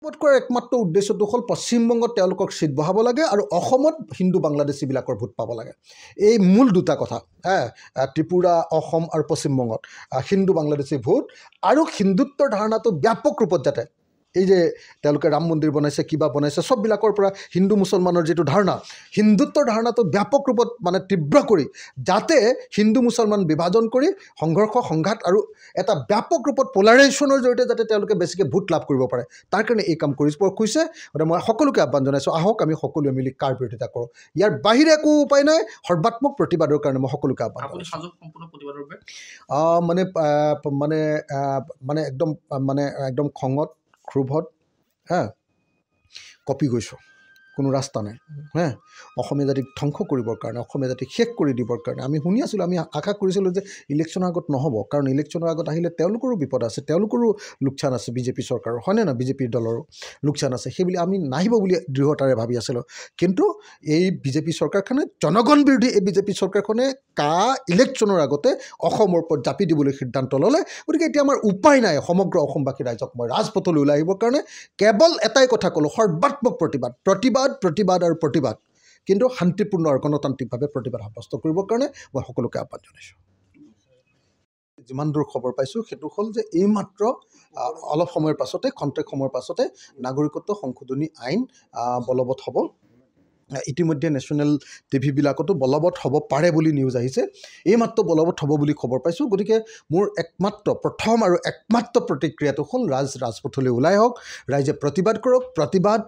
কৰাৰ একমাত্ৰ উদ্দেশ্যটো হ'ল পশ্চিমবংগত তেওঁলোকক চিট বহাব লাগে আৰু অসমত হিন্দু বাংলাদেশীবিলাকৰ ভোট পাব লাগে। এই মূল দুটা কথা, ত্ৰিপুৰা, অসম আৰু পশ্চিমবংগত হিন্দু বাংলাদেশী ভোট আৰু হিন্দুত্বৰ ধাৰণাটো ব্যাপক ৰূপত যাতে এই যে তেওঁলোকে ৰাম মন্দিৰ বনাইছে, কিবা বনাইছে, সববিলাকৰ পৰা হিন্দু মুছলমানৰ যিটো ধাৰণা, হিন্দুত্বৰ ধাৰণাটো ব্যাপক ৰূপত মানে তীব্ৰ কৰি যাতে হিন্দু মুছলমান বিভাজন কৰি সংঘৰ্ষ সংঘাত আৰু এটা ব্যাপক ৰূপত পলাৰাইজেশ্যনৰ জৰিয়তে যাতে তেওঁলোকে বেছিকৈ ভোট লাভ কৰিব পাৰে, তাৰ কাৰণে এই কাম কৰিছে। গতিকে মই সকলোকে আহ্বান জনাইছোঁ, আহক আমি সকলোৱে মিলি কাৰ বিৰোধিতা কৰোঁ। ইয়াৰ বাহিৰে একো উপায় নাই। সৰ্বাত্মক প্ৰতিবাদৰ কাৰণে মই সকলোকে আহ্বান জনাইছোঁ। একদম খঙত, ক্ষোভত কঁপি গৈছোঁ। কোনো ৰাস্তা নাই অসমীয়া জাতিক ধ্বংস কৰিবৰ কাৰণে, অসমীয়া জাতিক শেষ কৰি দিবৰ কাৰণে। আমি শুনি আছিলোঁ, আমি আশা কৰিছিলোঁ যে ইলেকশ্যনৰ আগত নহ'ব, কাৰণ ইলেকশ্যনৰ আগত আহিলে তেওঁলোকৰো বিপদ আছে, তেওঁলোকৰো লোকচান আছে, বিজেপি চৰকাৰৰ হয়নে নহয়, বিজেপিৰ দলৰো লোকচান আছে, সেইবুলি আমি নাহিব বুলি দৃঢ়তাৰে ভাবি আছিলোঁ। কিন্তু এই বিজেপি চৰকাৰখনে, জনগণ বিৰোধী এই বিজেপি চৰকাৰখনে ইলেকশ্যনৰ আগতে অসমৰ ওপৰত জাপি দিবলৈ সিদ্ধান্ত ল'লে। গতিকে এতিয়া আমাৰ উপায় নাই। সমগ্ৰ অসমবাসী ৰাইজক মই ৰাজপথলৈ ওলাই আহিবৰ কাৰণে কেৱল এটাই কথা ক'লোঁ, সৰ্বাত্মক প্ৰতিবাদ আৰু প্ৰতিবাদ, কিন্তু শান্তিপূৰ্ণ আৰু গণতান্ত্ৰিকভাৱে প্ৰতিবাদ সাব্যস্ত কৰিবৰ কাৰণে মই সকলোকে আহ্বান জনাইছোঁ। যিমান দূৰ খবৰ পাইছোঁ সেইটো হ'ল যে এইমাত্ৰ অলপ সময়ৰ পাছতে, খন্তেক সময়ৰ পাছতে নাগৰিকত্ব সংশোধনী আইন বলবৎ হ'ব। ইতিমধ্যে নেশ্যনেল টিভিবিলাকতো বলবৎ হ'ব পাৰে বুলি নিউজ আহিছে। এইমাত্ৰ বলবৎ হ'ব বুলি খবৰ পাইছোঁ। গতিকে মোৰ প্ৰথম আৰু একমাত্ৰ প্ৰতিক্ৰিয়াটো হ'ল ৰাজপথলৈ ওলাই আহক, ৰাইজে প্ৰতিবাদ কৰক। প্ৰতিবাদ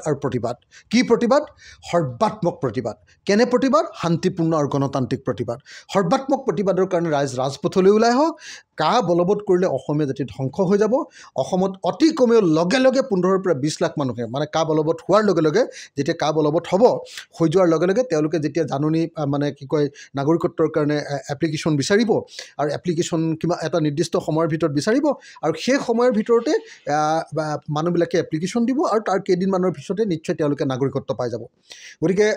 আৰু প্ৰতিবাদ। কি প্ৰতিবাদ? সৰ্বাত্মক প্ৰতিবাদ। কেনে প্ৰতিবাদ? শান্তিপূৰ্ণ আৰু গণতান্ত্ৰিক প্ৰতিবাদ। সৰ্বাত্মক প্ৰতিবাদৰ কাৰণে ৰাজপথলৈ ওলাই আহক। বলবৎ কৰিলে অসমীয়া জাতি ধ্বংস হৈ যাব। অসমত অতি কমেও লগে 15 পৰা 20 লাখ মানুহে বলবৎ হোৱাৰ লগে লগে, যেতিয়া বলবৎ হ'ব হৈ যোৱাৰ লগে লগে তেওঁলোকে যেতিয়া জাননী নাগৰিকত্বৰ কাৰণে এপ্লিকেশ্যন বিচাৰিব, আৰু এপ্লিকেশ্যন কিবা এটা নিৰ্দিষ্ট সময়ৰ ভিতৰত বিচাৰিব, আৰু সেই সময়ৰ ভিতৰতে মানুহবিলাকে এপ্লিকেশ্যন দিব, আৰু তাৰ কেইদিনমানৰ পিছতে নিশ্চয় তেওঁলোকে নাগৰিকত্ব পাই যাব। গতিকে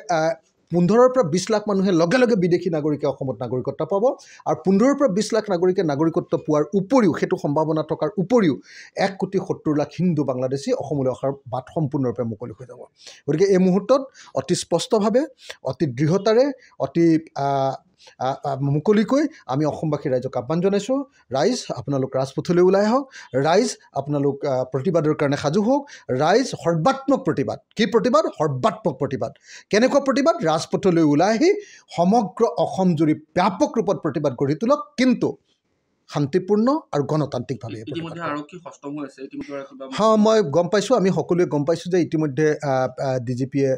15 পৰা 20 লাখ মানুহে লগে লগে বিদেশী নাগৰিকে অসমত নাগৰিকত্ব পাব, আৰু 15 পৰা 20 লাখ নাগৰিকে নাগৰিকত্ব পোৱাৰ উপৰিও, সেইটো সম্ভাৱনা থকাৰ উপৰিও 1,70,00,000 হিন্দু বাংলাদেশী অসমলৈ অহাৰ বাট সম্পূৰ্ণৰূপে মুকলি হৈ যাব। গতিকে এই মুহূৰ্তত অতি স্পষ্টভাৱে, অতি দৃঢ়তাৰে, অতি মুকলিকৈ আমি অসমবাসী ৰাইজক আহ্বান জনাইছোঁ, ৰাইজ আপোনালোক ৰাজপথলৈ ওলাই আহক, ৰাইজ আপোনালোক প্ৰতিবাদৰ কাৰণে সাজু হওক, ৰাইজ সৰ্বাত্মক প্ৰতিবাদ। কি প্ৰতিবাদ? সৰ্বাত্মক প্ৰতিবাদ। কেনেকুৱা প্ৰতিবাদ? ৰাজপথলৈ ওলাই আহি সমগ্ৰ অসমজুৰি ব্যাপক ৰূপত প্ৰতিবাদ গঢ়ি তোলক, কিন্তু শান্তিপূৰ্ণ আৰু গণতান্ত্ৰিকভাৱে। মই গম পাইছোঁ, আমি সকলোৱে গম পাইছোঁ যে ইতিমধ্যে DGPয়ে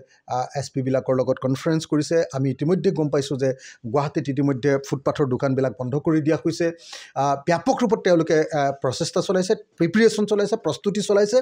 SP-বিলাকৰ লগত কনফাৰেঞ্চ কৰিছে। আমি ইতিমধ্যে গম পাইছোঁ যে গুৱাহাটীত ইতিমধ্যে ফুটপাথৰ দোকানবিলাক বন্ধ কৰি দিয়া হৈছে। ব্যাপক ৰূপত তেওঁলোকে প্ৰচেষ্টা চলাইছে, প্ৰিপেৰেশ্যন চলাইছে, প্ৰস্তুতি চলাইছে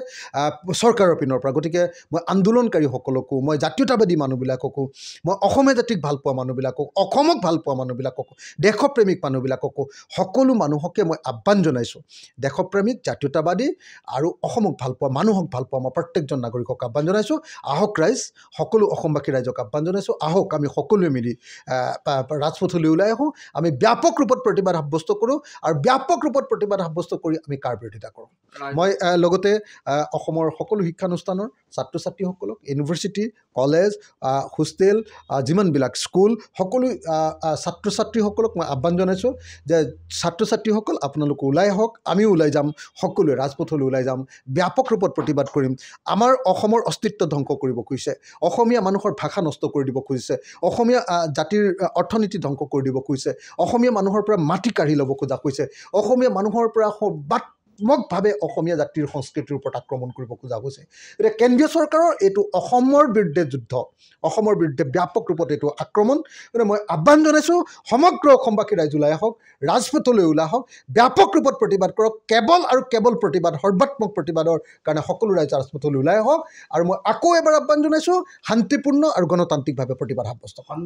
চৰকাৰৰ পিনৰ পৰা। গতিকে মই আন্দোলনকাৰীসকলকো, মই জাতীয়তাবাদী মানুহবিলাককো, মই অসমীয়া জাতিক ভাল পোৱা মানুহবিলাকক, অসমক ভাল পোৱা মানুহবিলাককো, দেশপ্ৰেমিক মানুহবিলাককো, সকলো মানুহকে মই আহ্বান জনাইছোঁ, দেশপ্ৰেমিক, জাতীয়তাবাদী আৰু অসমক ভাল পোৱা, মানুহক ভাল পোৱা মই প্ৰত্যেকজন নাগৰিকক আহ্বান জনাইছোঁ। আহক ৰাইজ, সকলো অসমবাসী ৰাইজক আহ্বান জনাইছোঁ, আহক আমি সকলোৱে মিলি ৰাজপথলৈ ওলাই আহোঁ, আমি ব্যাপক ৰূপত প্ৰতিবাদ সাব্যস্ত কৰোঁ, আৰু ব্যাপক ৰূপত প্ৰতিবাদ সাব্যস্ত কৰি আমি কাৰ বিৰোধিতা কৰোঁ। মই লগতে অসমৰ সকলো শিক্ষানুষ্ঠানৰ ছাত্ৰ ছাত্ৰীসকলক, ইউনিভাৰ্চিটি, কলেজ, হোষ্টেল, যিমানবিলাক স্কুল, সকলো ছাত্ৰ ছাত্ৰীসকলক মই আহ্বান জনাইছোঁ যে ছাত্ৰ ছাত্ৰীসকল আপোনালোক ওলাই আহক, আমিও ওলাই যাম, সকলোৱে ৰাজপথলৈ ওলাই যাম, ব্যাপক ৰূপত প্ৰতিবাদ কৰিম। আমাৰ অসমৰ অস্তিত্ব ধ্বংস কৰিব খুজিছে, অসমীয়া মানুহৰ ভাষা নষ্ট কৰি দিব খুজিছে, অসমীয়া জাতিৰ অৰ্থনীতি ধ্বংস কৰি দিব খুজিছে, অসমীয়া মানুহৰ পৰা মাটি কাঢ়ি ল'ব খোজা কৈছে, অসমীয়া মানুহৰ পৰা সৰ্বাত্মকভাৱে অসমীয়া জাতিৰ সংস্কৃতিৰ ওপৰত আক্ৰমণ কৰিব খোজা গৈছে। এতিয়া কেন্দ্ৰীয় চৰকাৰৰ এইটো অসমৰ বিৰুদ্ধে যুদ্ধ, অসমৰ বিৰুদ্ধে ব্যাপক ৰূপত এইটো আক্ৰমণ। গতিকে মই আহ্বান জনাইছোঁ, সমগ্ৰ অসমবাসী ৰাইজ ওলাই আহক, ৰাজপথলৈ ওলাই আহক, ব্যাপক ৰূপত প্ৰতিবাদ কৰক। কেৱল আৰু কেৱল প্ৰতিবাদ, সৰ্বাত্মক প্ৰতিবাদৰ কাৰণে সকলো ৰাইজ ৰাজপথলৈ ওলাই আহক, আৰু মই আকৌ এবাৰ আহ্বান জনাইছোঁ, শান্তিপূৰ্ণ আৰু গণতান্ত্ৰিকভাৱে প্ৰতিবাদ সাব্যস্ত কৰক।